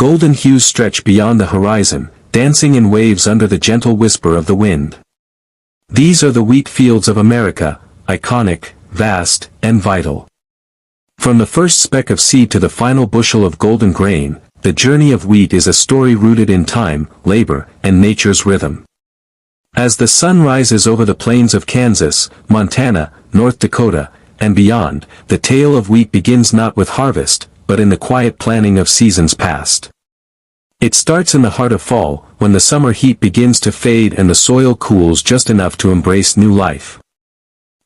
Golden hues stretch beyond the horizon, dancing in waves under the gentle whisper of the wind. These are the wheat fields of America, iconic, vast, and vital. From the first speck of seed to the final bushel of golden grain, the journey of wheat is a story rooted in time, labor, and nature's rhythm. As the sun rises over the plains of Kansas, Montana, North Dakota, and beyond, the tale of wheat begins not with harvest, but in the quiet planning of seasons past. It starts in the heart of fall, when the summer heat begins to fade and the soil cools just enough to embrace new life.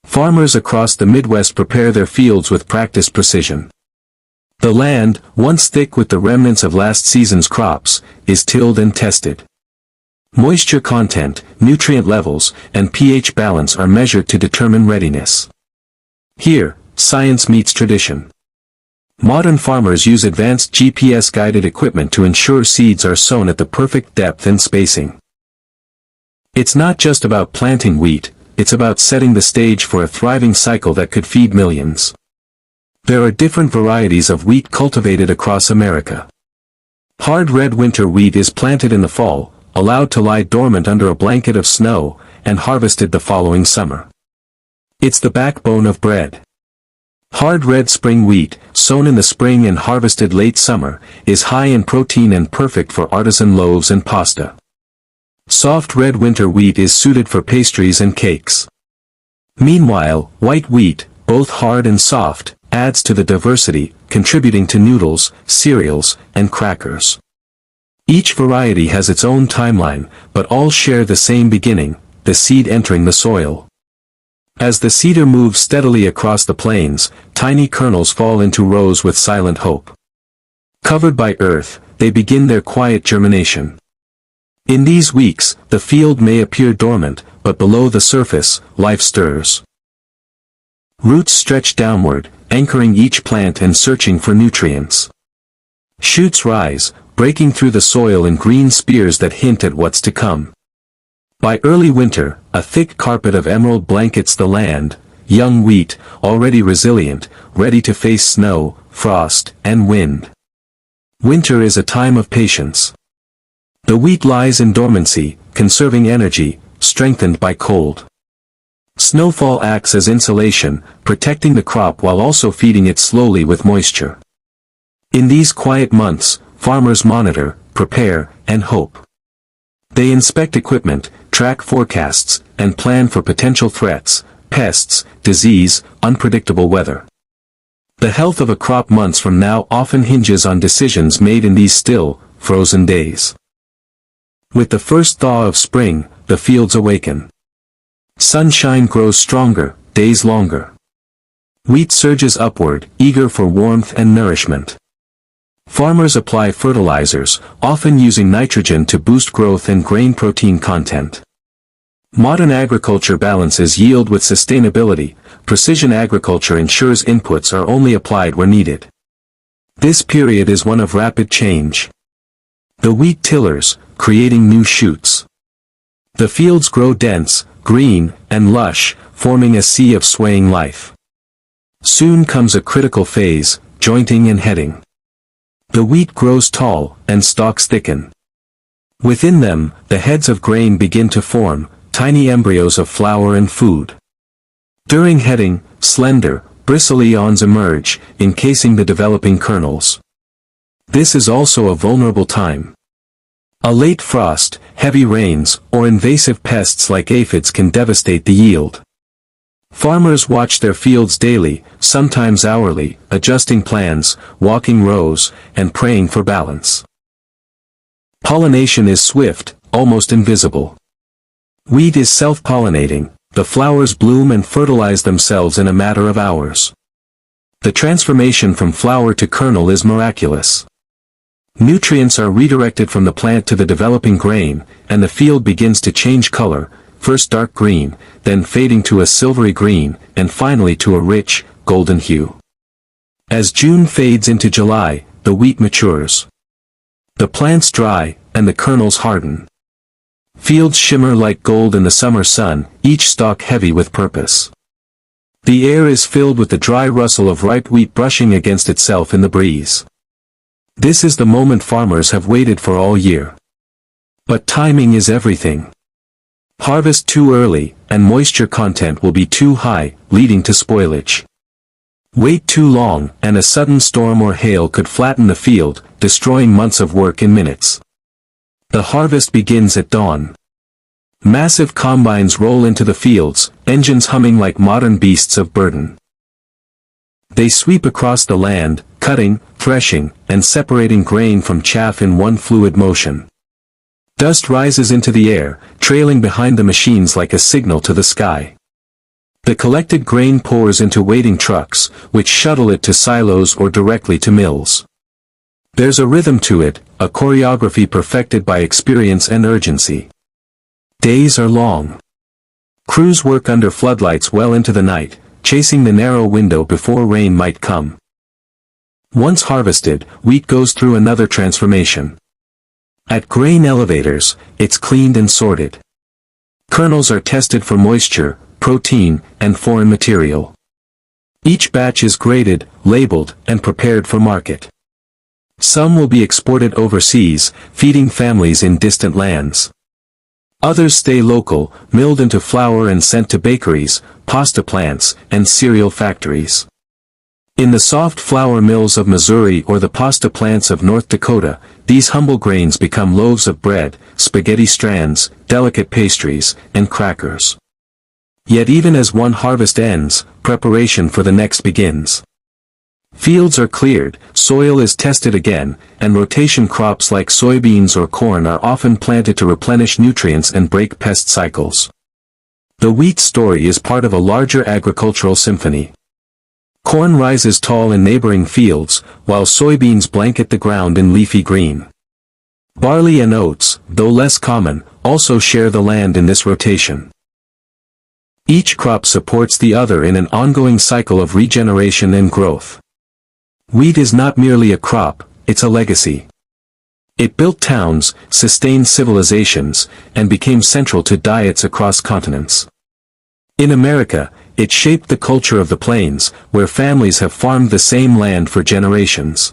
Farmers across the Midwest prepare their fields with practiced precision. The land, once thick with the remnants of last season's crops, is tilled and tested. Moisture content, nutrient levels, and pH balance are measured to determine readiness. Here, science meets tradition. Modern farmers use advanced GPS-guided equipment to ensure seeds are sown at the perfect depth and spacing. It's not just about planting wheat, it's about setting the stage for a thriving cycle that could feed millions. There are different varieties of wheat cultivated across America. Hard red winter wheat is planted in the fall, allowed to lie dormant under a blanket of snow, and harvested the following summer. It's the backbone of bread. Hard red spring wheat, sown in the spring and harvested late summer, is high in protein and perfect for artisan loaves and pasta. Soft red winter wheat is suited for pastries and cakes. Meanwhile, white wheat, both hard and soft, adds to the diversity, contributing to noodles, cereals, and crackers. Each variety has its own timeline, but all share the same beginning, the seed entering the soil. As the seeder moves steadily across the plains, tiny kernels fall into rows with silent hope. Covered by earth, they begin their quiet germination. In these weeks, the field may appear dormant, but below the surface, life stirs. Roots stretch downward, anchoring each plant and searching for nutrients. Shoots rise, breaking through the soil in green spears that hint at what's to come. By early winter, a thick carpet of emerald blankets the land, young wheat, already resilient, ready to face snow, frost, and wind. Winter is a time of patience. The wheat lies in dormancy, conserving energy, strengthened by cold. Snowfall acts as insulation, protecting the crop while also feeding it slowly with moisture. In these quiet months, farmers monitor, prepare, and hope. They inspect equipment, track forecasts, and plan for potential threats, pests, disease, unpredictable weather. The health of a crop months from now often hinges on decisions made in these still, frozen days. With the first thaw of spring, the fields awaken. Sunshine grows stronger, days longer. Wheat surges upward, eager for warmth and nourishment. Farmers apply fertilizers, often using nitrogen to boost growth and grain protein content. Modern agriculture balances yield with sustainability. Precision agriculture ensures inputs are only applied where needed. This period is one of rapid change. The wheat tillers, creating new shoots. The fields grow dense, green, and lush, forming a sea of swaying life. Soon comes a critical phase, jointing and heading. The wheat grows tall, and stalks thicken. Within them, the heads of grain begin to form, tiny embryos of flour and food. During heading, slender, bristly awns emerge, encasing the developing kernels. This is also a vulnerable time. A late frost, heavy rains, or invasive pests like aphids can devastate the yield. Farmers watch their fields daily, sometimes hourly, adjusting plans, walking rows, and praying for balance. Pollination is swift, almost invisible. Wheat is self-pollinating, the flowers bloom and fertilize themselves in a matter of hours. The transformation from flower to kernel is miraculous. Nutrients are redirected from the plant to the developing grain, and the field begins to change color, first dark green, then fading to a silvery green, and finally to a rich, golden hue. As June fades into July, the wheat matures. The plants dry, and the kernels harden. Fields shimmer like gold in the summer sun, each stalk heavy with purpose. The air is filled with the dry rustle of ripe wheat brushing against itself in the breeze. This is the moment farmers have waited for all year. But timing is everything. Harvest too early, and moisture content will be too high, leading to spoilage. Wait too long, and a sudden storm or hail could flatten the field, destroying months of work in minutes. The harvest begins at dawn. Massive combines roll into the fields, engines humming like modern beasts of burden. They sweep across the land, cutting, threshing, and separating grain from chaff in one fluid motion. Dust rises into the air, trailing behind the machines like a signal to the sky. The collected grain pours into waiting trucks, which shuttle it to silos or directly to mills. There's a rhythm to it, a choreography perfected by experience and urgency. Days are long. Crews work under floodlights well into the night, chasing the narrow window before rain might come. Once harvested, wheat goes through another transformation. At grain elevators, it's cleaned and sorted. Kernels are tested for moisture, protein, and foreign material. Each batch is graded, labeled, and prepared for market. Some will be exported overseas, feeding families in distant lands. Others stay local, milled into flour and sent to bakeries, pasta plants, and cereal factories. In the soft flour mills of Missouri or the pasta plants of North Dakota, these humble grains become loaves of bread, spaghetti strands, delicate pastries, and crackers. Yet even as one harvest ends, preparation for the next begins. Fields are cleared, soil is tested again, and rotation crops like soybeans or corn are often planted to replenish nutrients and break pest cycles. The wheat story is part of a larger agricultural symphony. Corn rises tall in neighboring fields, while soybeans blanket the ground in leafy green. Barley and oats, though less common, also share the land in this rotation. Each crop supports the other in an ongoing cycle of regeneration and growth. Wheat is not merely a crop, it's a legacy. It built towns, sustained civilizations, and became central to diets across continents. In America, it shaped the culture of the plains, where families have farmed the same land for generations.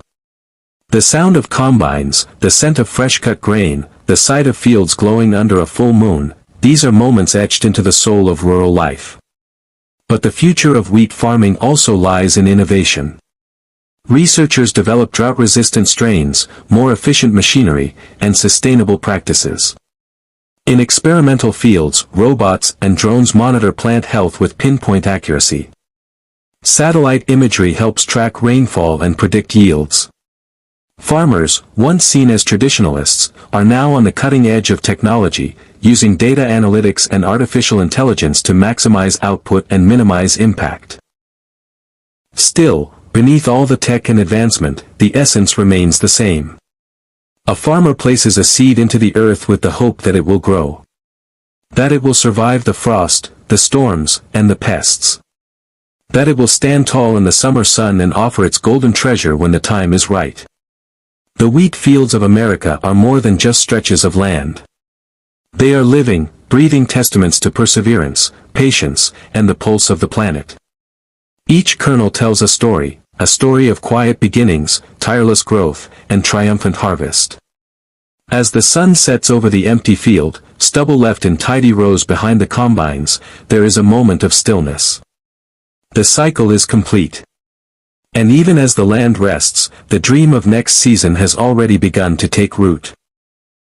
The sound of combines, the scent of fresh-cut grain, the sight of fields glowing under a full moon, these are moments etched into the soul of rural life. But the future of wheat farming also lies in innovation. Researchers develop drought-resistant strains, more efficient machinery, and sustainable practices. In experimental fields, robots and drones monitor plant health with pinpoint accuracy. Satellite imagery helps track rainfall and predict yields. Farmers, once seen as traditionalists, are now on the cutting edge of technology, using data analytics and artificial intelligence to maximize output and minimize impact. Still, beneath all the tech and advancement, the essence remains the same. A farmer places a seed into the earth with the hope that it will grow. That it will survive the frost, the storms, and the pests. That it will stand tall in the summer sun and offer its golden treasure when the time is right. The wheat fields of America are more than just stretches of land. They are living, breathing testaments to perseverance, patience, and the pulse of the planet. Each kernel tells a story of quiet beginnings, tireless growth, and triumphant harvest. As the sun sets over the empty field, stubble left in tidy rows behind the combines, there is a moment of stillness. The cycle is complete. And even as the land rests, the dream of next season has already begun to take root.